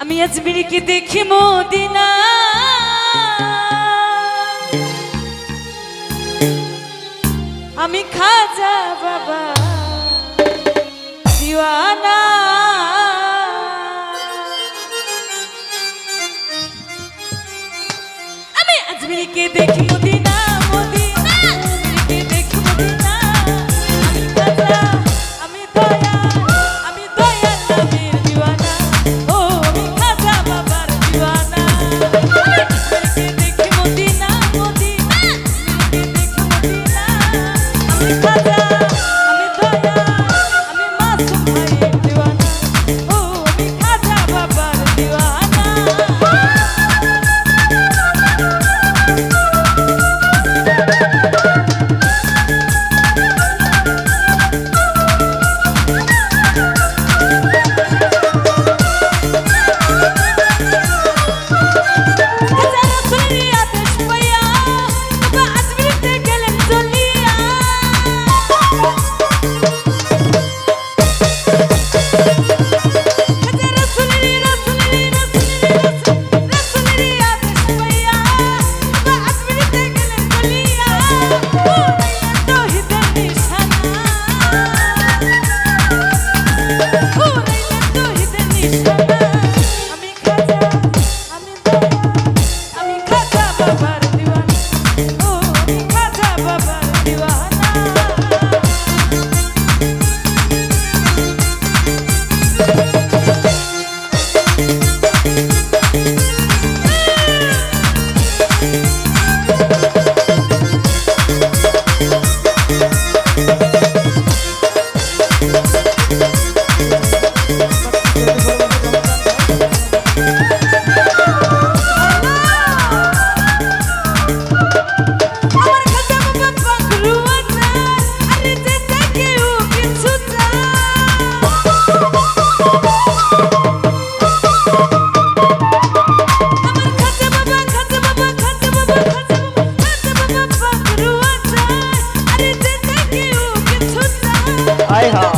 আমি আজমিরকে দেখি মদিনা, আমি খাজা বাবা দিওয়ানা। আমি আজমিরকে দেখি মদিনা, মদিনা আজমিরকে দেখি মদিনা। আমি খাজা, আমি দয়া, আমি দয়াল নবীর দিওয়ানা। ও আমি খাজা বাবার দিওয়ানা। আজমিরকে দেখি মদিনা, মদিনা আজমিরকে দেখি মদিনা। আমি খাজা, আমি দয়া, আমি মাসুম ভাইয়ের দিওয়ানা। ও আমি খাজা বাবার দিওয়ানা। হায় হায়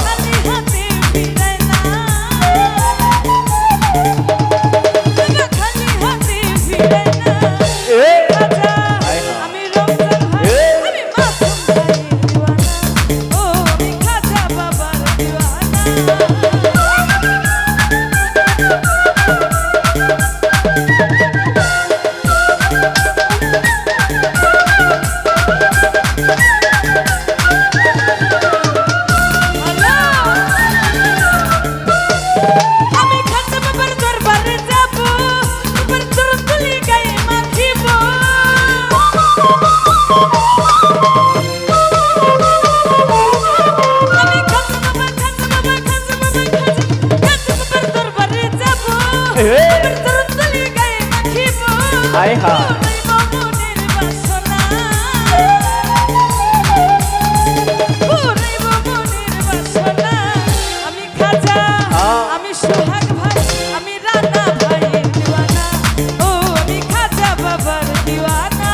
আমি খাজা, আমি সোহাগ ভাই, আমি রানা ভাইয়ের দিওয়ানা। ও আমি খাজা বাবার দিওয়ানা।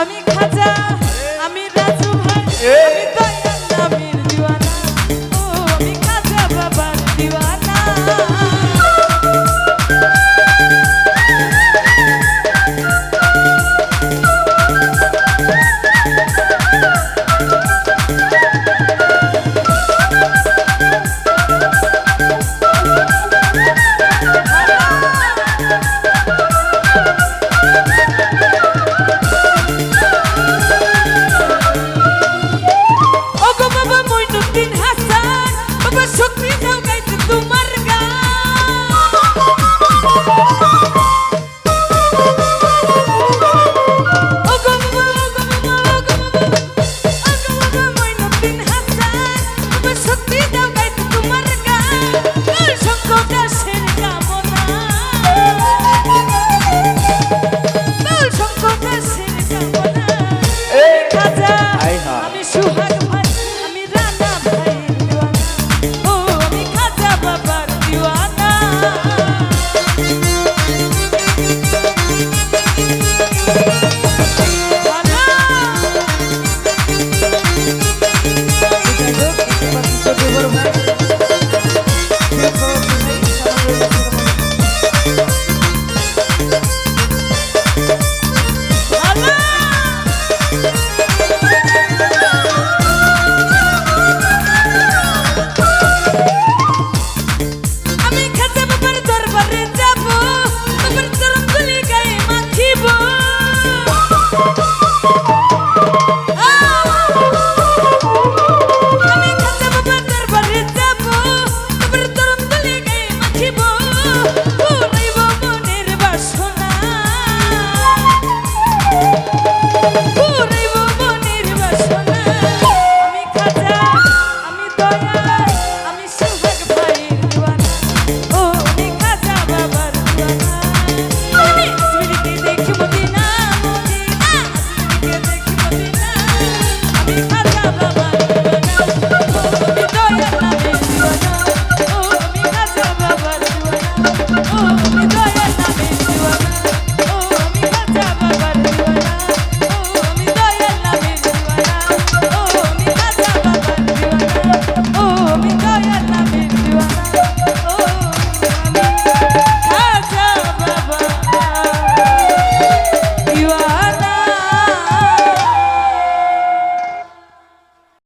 আমি খাজা, আমি রাজু ভাই, আমি দয়াল নবীর দিওয়ানা। ও আমি খাজা বাবার দিওয়ানা। ও